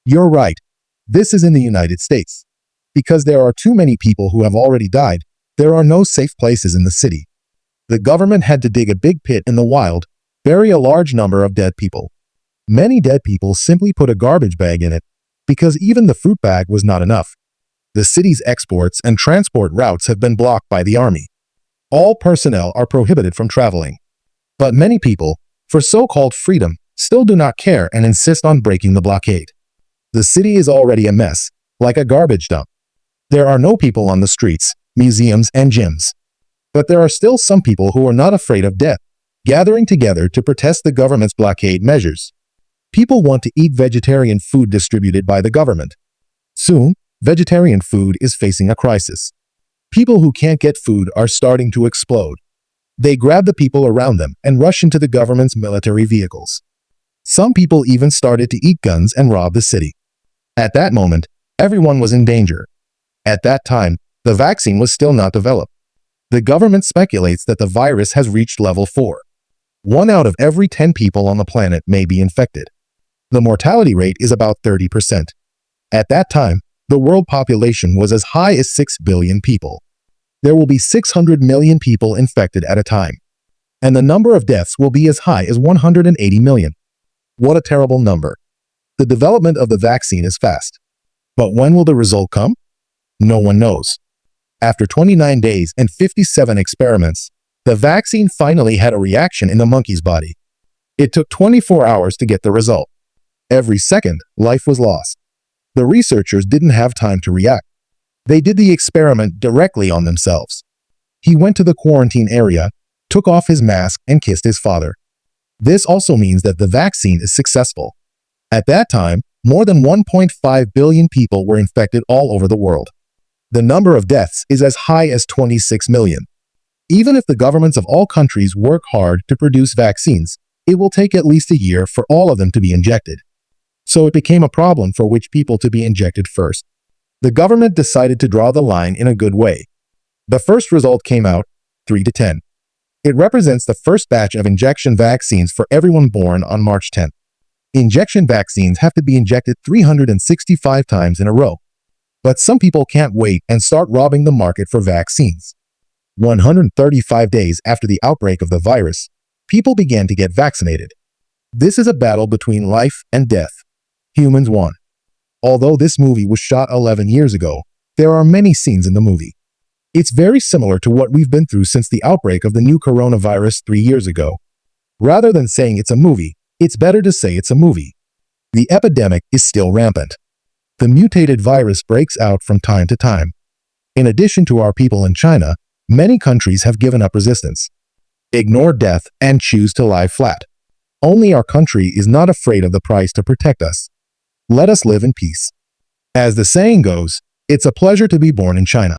You're right. This is in the United States. Because there are too many people who have already died, there are no safe places in the city. The government had to dig a big pit in the wild, bury a large number of dead people. Many dead people simply put a garbage bag in it, because even the fruit bag was not enough. The city's exports and transport routes have been blocked by the army. All personnel are prohibited from traveling. But many people, for so-called freedom, still do not care and insist on breaking the blockade. The city is already a mess, like a garbage dump. There are no people on the streets, museums, and gyms. But there are still some people who are not afraid of death, gathering together to protest the government's blockade measures. People want to eat vegetarian food distributed by the government. Soon, vegetarian food is facing a crisis. People who can't get food are starting to explode. They grab the people around them and rush into the government's military vehicles. Some people even started to eat guns and rob the city. At that moment, everyone was in danger. At that time, the vaccine was still not developed. The government speculates that the virus has reached level 4. 1 out of every 10 people on the planet may be infected. The mortality rate is about 30%. At that time, the world population was as high as 6 billion people. There will be 600 million people infected at a time. And the number of deaths will be as high as 180 million. What a terrible number. The development of the vaccine is fast. But when will the result come? No one knows. After 29 days and 57 experiments, the vaccine finally had a reaction in the monkey's body. It took 24 hours to get the result. Every second, life was lost. The researchers didn't have time to react. They did the experiment directly on themselves. He went to the quarantine area, took off his mask, and kissed his father. This also means that the vaccine is successful. At that time, more than 1.5 billion people were infected all over the world. The number of deaths is as high as 26 million. Even if the governments of all countries work hard to produce vaccines, it will take at least a year for all of them to be injected. So it became a problem for which people to be injected first. The government decided to draw the line in a good way. The first result came out, 3 to 10. It represents the first batch of injection vaccines for everyone born on March 10th. Injection vaccines have to be injected 365 times in a row. But some people can't wait and start robbing the market for vaccines. 135 days after the outbreak of the virus, people began to get vaccinated. This is a battle between life and death. Humans won. Although this movie was shot 11 years ago, there are many scenes in the movie. It's very similar to what we've been through since the outbreak of the new coronavirus 3 years ago. Rather than saying it's a movie, it's better to say it's a movie. The epidemic is still rampant. The mutated virus breaks out from time to time. In addition to our people in China, many countries have given up resistance, ignore death, and choose to lie flat. Only our country is not afraid of the price to protect us. Let us live in peace. As the saying goes, it's a pleasure to be born in China.